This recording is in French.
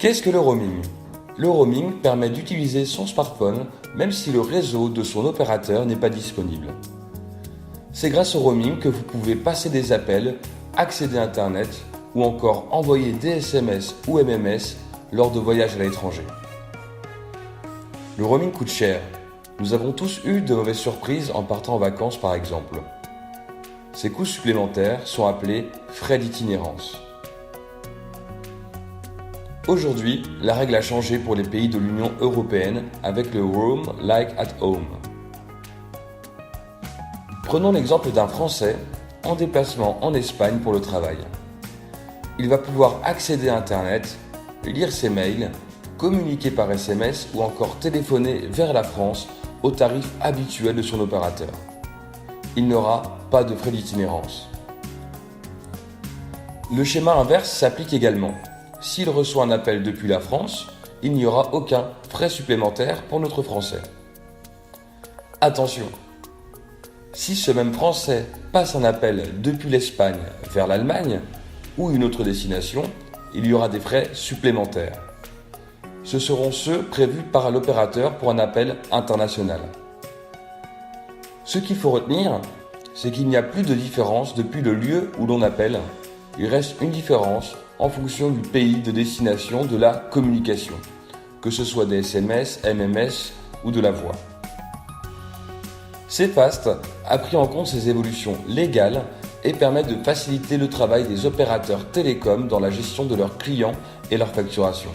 Qu'est-ce que le roaming? Le roaming permet d'utiliser son smartphone même si le réseau de son opérateur n'est pas disponible. C'est grâce au roaming que vous pouvez passer des appels, accéder à Internet ou encore envoyer des SMS ou MMS lors de voyages à l'étranger. Le roaming coûte cher. Nous avons tous eu de mauvaises surprises en partant en vacances par exemple. Ces coûts supplémentaires sont appelés frais d'itinérance. Aujourd'hui, la règle a changé pour les pays de l'Union européenne avec le Roam Like at Home. Prenons l'exemple d'un Français en déplacement en Espagne pour le travail. Il va pouvoir accéder à Internet, lire ses mails, communiquer par SMS ou encore téléphoner vers la France au tarif habituel de son opérateur. Il n'aura pas de frais d'itinérance. Le schéma inverse s'applique également. S'il reçoit un appel depuis la France, il n'y aura aucun frais supplémentaire pour notre Français. Attention, si ce même Français passe un appel depuis l'Espagne vers l'Allemagne ou une autre destination, il y aura des frais supplémentaires. Ce seront ceux prévus par l'opérateur pour un appel international. Ce qu'il faut retenir, c'est qu'il n'y a plus de différence depuis le lieu où l'on appelle. Il reste une différence en fonction du pays de destination de la communication, que ce soit des SMS, MMS ou de la voix. Cefast a pris en compte ces évolutions légales et permet de faciliter le travail des opérateurs télécoms dans la gestion de leurs clients et leur facturation.